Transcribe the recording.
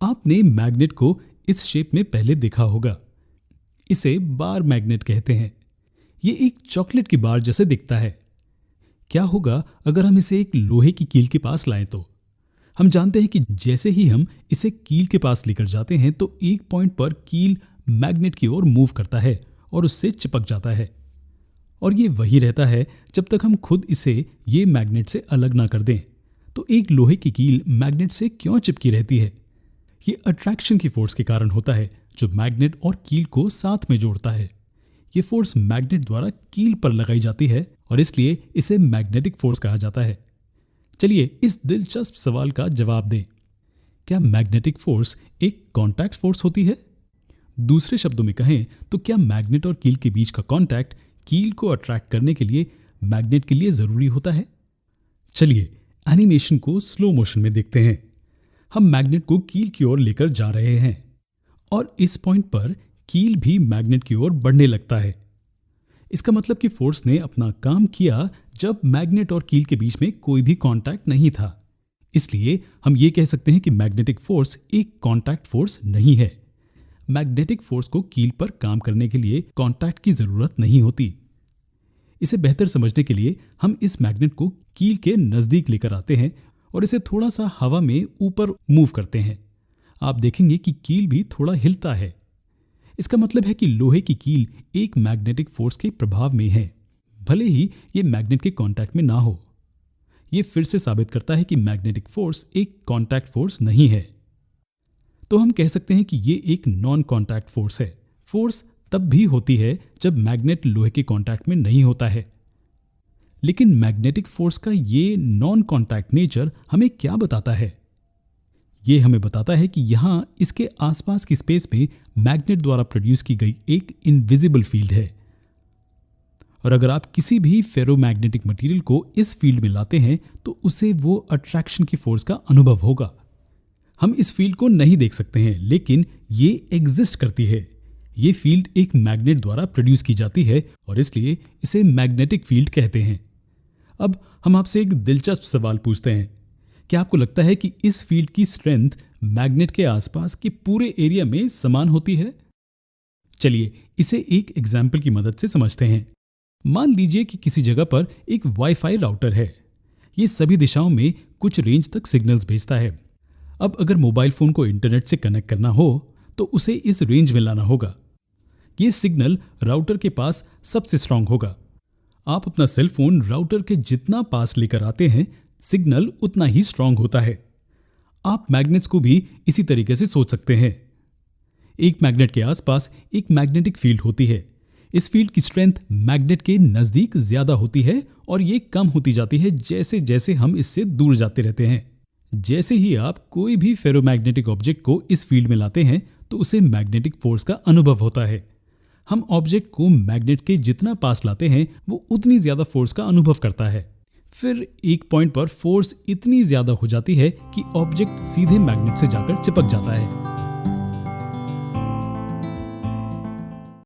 आपने मैग्नेट को इस शेप में पहले देखा होगा। इसे बार मैग्नेट कहते हैं। ये एक चॉकलेट की बार जैसे दिखता है। क्या होगा अगर हम इसे एक लोहे की कील के पास लाएं तो? हम जानते हैं कि जैसे ही हम इसे कील के पास लेकर जाते हैं तो एक पॉइंट पर कील मैग्नेट की ओर मूव करता है और उससे चिपक जाता है। और ये वही रहता है जब तक हम खुद इसे ये मैग्नेट से अलग ना कर दें। तो एक लोहे की कील मैग्नेट से क्यों चिपकी रहती है? ये अट्रैक्शन की फोर्स के कारण होता है जो मैग्नेट और कील को साथ में जोड़ता है। ये फोर्स मैग्नेट द्वारा कील पर लगाई जाती है और इसलिए इसे मैग्नेटिक फोर्स कहा जाता है। चलिए इस दिलचस्प सवाल का जवाब दें। क्या मैग्नेटिक फोर्स एक कांटेक्ट फोर्स होती है? दूसरे शब्दों में कहें तो क्या मैग्नेट और कील के बीच का कांटेक्ट कील को अट्रैक्ट करने के लिए मैग्नेट के लिए जरूरी होता है? चलिए एनिमेशन को स्लो मोशन में देखते हैं। हम मैग्नेट को कील की ओर लेकर जा रहे हैं और इस पॉइंट पर कील भी मैग्नेट की ओर बढ़ने लगता है। इसका मतलब कि फोर्स ने अपना काम किया जब मैग्नेट और कील के बीच में कोई भी कांटेक्ट नहीं था। इसलिए हम ये कह सकते हैं कि मैग्नेटिक फोर्स एक कांटेक्ट फोर्स नहीं है। मैग्नेटिक फोर्स को कील पर काम करने के लिए कांटेक्ट की जरूरत नहीं होती। इसे बेहतर समझने के लिए हम इस मैग्नेट को कील के नजदीक लेकर आते हैं और इसे थोड़ा सा हवा में ऊपर मूव करते हैं। आप देखेंगे कि कील भी थोड़ा हिलता है। इसका मतलब है कि लोहे की कील एक मैग्नेटिक फोर्स के प्रभाव में है, भले ही ये मैग्नेट के कांटेक्ट में ना हो। ये फिर से साबित करता है कि मैग्नेटिक फोर्स एक कांटेक्ट फोर्स नहीं है। तो हम कह सकते हैं कि ये एक नॉन कांटेक्ट फोर्स है। फोर्स तब भी होती है जब मैग्नेट लोहे के कांटेक्ट में नहीं होता है। लेकिन मैग्नेटिक फोर्स का ये नॉन कांटेक्ट नेचर हमें क्या बताता है? ये हमें बताता है कि यहाँ इसके आसपास की स्पेस में मैग्नेट द्वारा प्रोड्यूस की गई एक इनविजिबल फील्ड है। और अगर आप किसी भी फेरोमैग्नेटिक मटेरियल को इस फील्ड में लाते हैं तो उसे वो अट्रैक्शन की फोर्स का अनुभव होगा। हम इस फील्ड को नहीं देख सकते हैं, लेकिन ये एग्जिस्ट करती है। ये फील्ड एक मैग्नेट द्वारा प्रोड्यूस की जाती है और इसलिए इसे मैग्नेटिक फील्ड कहते हैं। अब हम आपसे एक दिलचस्प सवाल पूछते हैं। क्या आपको लगता है कि इस फील्ड की स्ट्रेंथ मैग्नेट के आसपास के पूरे एरिया में समान होती है? चलिए इसे एक एग्जाम्पल की मदद से समझते हैं। मान लीजिए कि किसी जगह पर एक वाईफाई राउटर है। ये सभी दिशाओं में कुछ रेंज तक सिग्नल्स भेजता है। अब अगर मोबाइल फोन को इंटरनेट से कनेक्ट करना हो तो उसे इस रेंज में लाना होगा। ये सिग्नल राउटर के पास सबसे स्ट्रांग होगा। आप अपना सेल फोन राउटर के जितना पास लेकर आते हैं, सिग्नल उतना ही स्ट्रांग होता है। आप मैग्नेट्स को भी इसी तरीके से सोच सकते हैं। एक मैग्नेट के आसपास एक मैग्नेटिक फील्ड होती है। इस फील्ड की स्ट्रेंथ मैग्नेट के नजदीक ज्यादा होती है और ये कम होती जाती है जैसे जैसे हम इससे दूर जाते रहते हैं। जैसे ही आप कोई भी फेरोमैग्नेटिक ऑब्जेक्ट को इस फील्ड में लाते हैं तो उसे मैग्नेटिक फोर्स का अनुभव होता है। हम ऑब्जेक्ट को मैग्नेट के जितना पास लाते हैं वो उतनी ज्यादा फोर्स का अनुभव करता है। फिर एक पॉइंट पर फोर्स इतनी ज्यादा हो जाती है कि ऑब्जेक्ट सीधे मैग्नेट से जाकर चिपक जाता है।